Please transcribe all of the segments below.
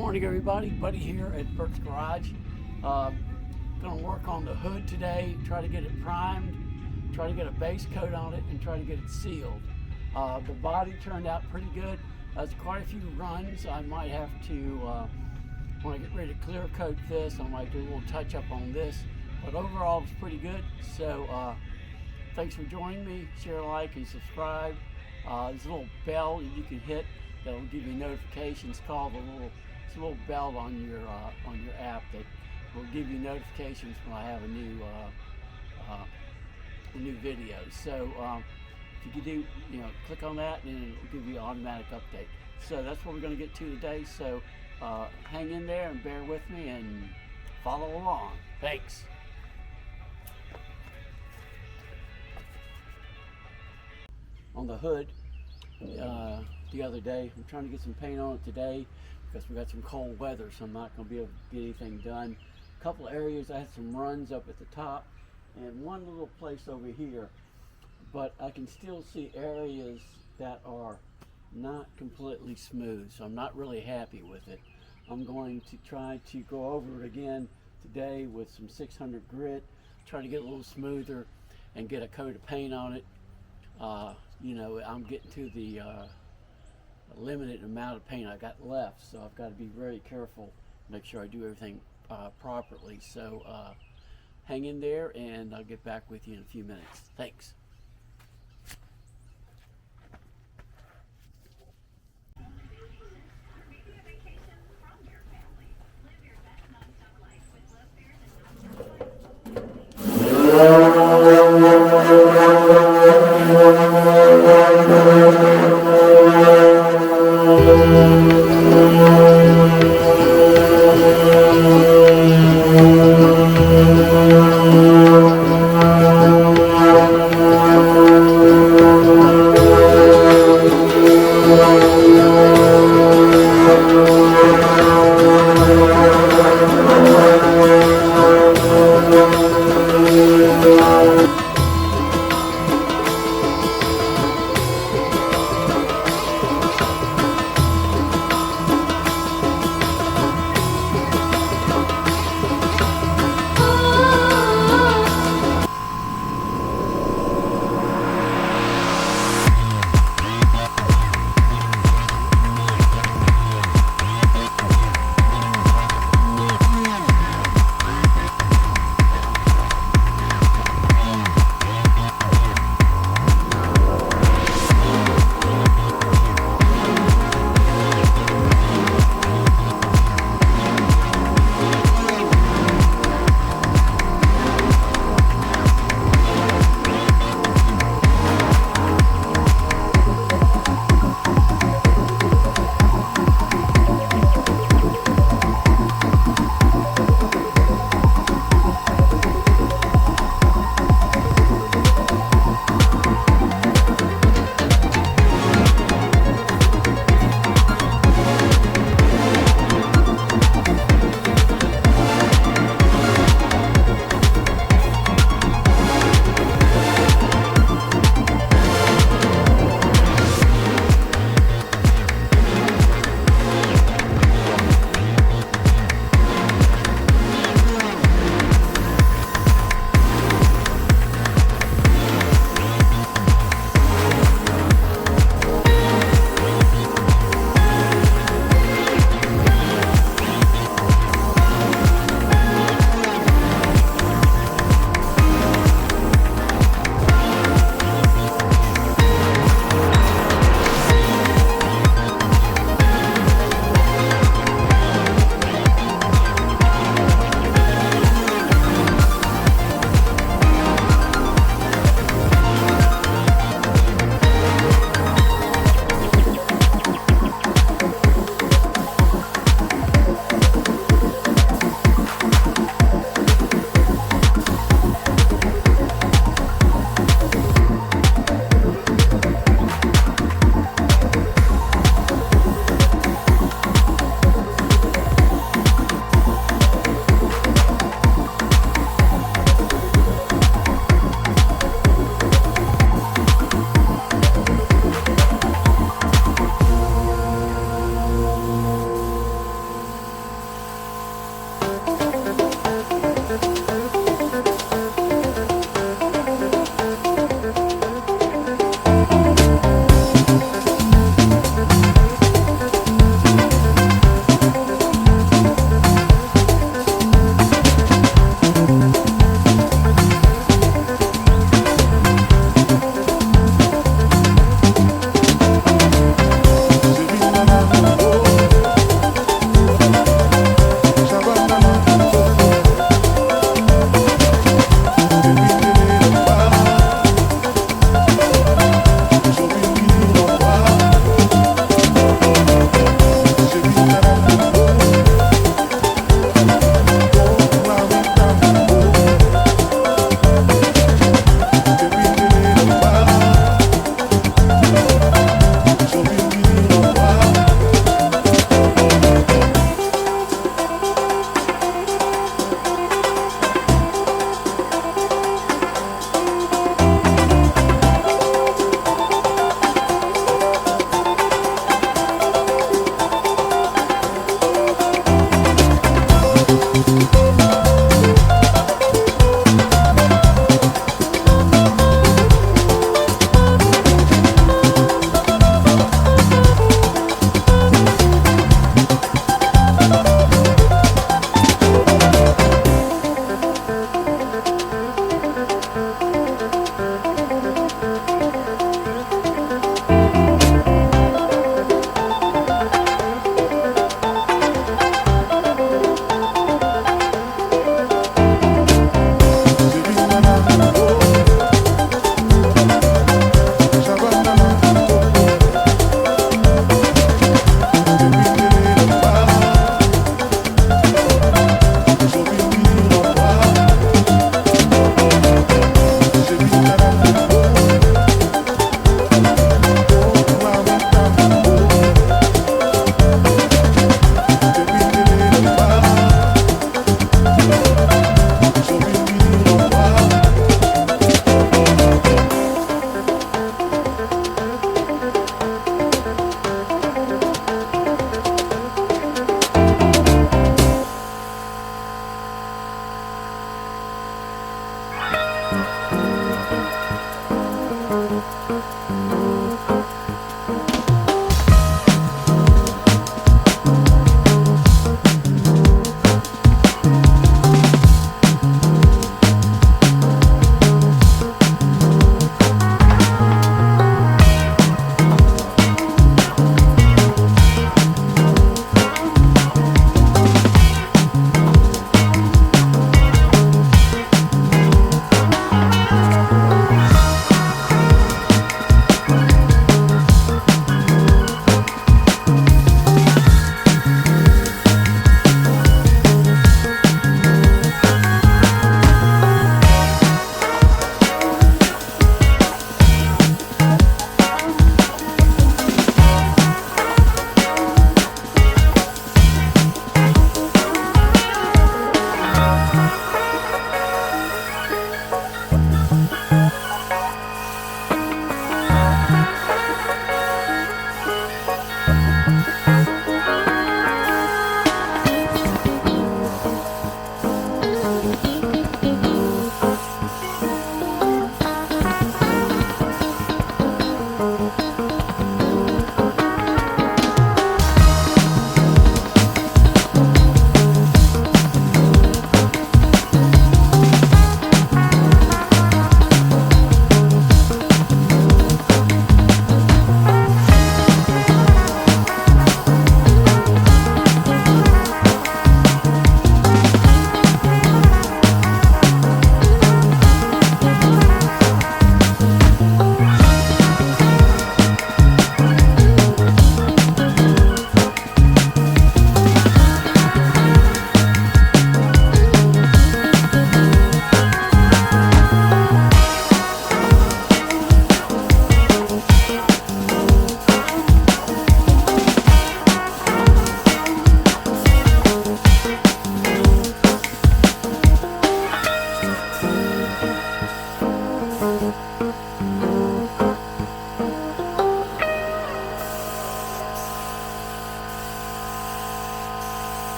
morning, everybody. Buddy here at Bert Garage. Going to work on the hood today, try to get it primed, try to get a base coat on it, and try to get it sealed. The body turned out pretty good. There's quite a few runs. I might have to, when I get ready to clear coat this, I might do a little touch up on this. But overall, it's pretty good. So thanks for joining me. Share, like, and subscribe. There's a little bell you can hit that will give you notifications. It's a little bell on your app that will give you notifications when I have a new video. So if you could do, click on that and it'll give you an automatic update. So that's what we're going to get to today. So hang in there and bear with me and follow along. Thanks. On the hood the other day, I'm trying to get some paint on it today because we got some cold weather, so I'm not going to be able to get anything done. A couple areas I had some runs up at the top and one little place over here, but I can still see areas that are not completely smooth, so I'm not really happy with it. I'm going to try to go over it again today with some 600 grit, try to get a little smoother and get a coat of paint on it. I'm getting to the limited amount of paint I got left, so I've got to be very careful, make sure I do everything properly. So hang in there and I'll get back with you in a few minutes. Thanks.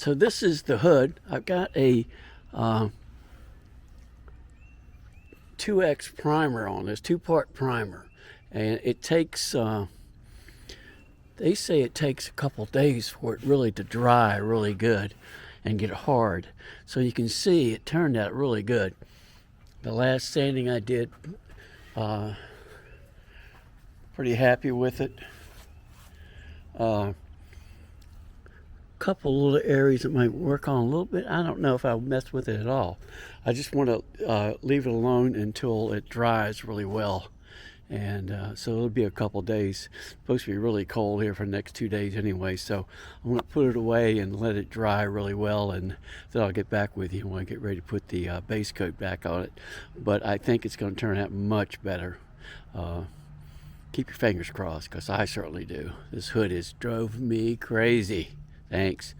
So this is the hood. I've got a 2X primer on this, 2-part primer, and it takes they say it takes a couple days for it really to dry really good and get hard. So you can see it turned out really good. The last sanding I did, pretty happy with it. Couple little areas that might work on a little bit. I don't know if I'll mess with it at all. I just want to leave it alone until it dries really well. And so it'll be a couple days. It's supposed to be really cold here for the next 2 days anyway, so I'm going to put it away and let it dry really well, and then I'll get back with you when I get ready to put the base coat back on it. But I think it's going to turn out much better. Keep your fingers crossed, because I certainly do. This hood has drove me crazy. Thanks.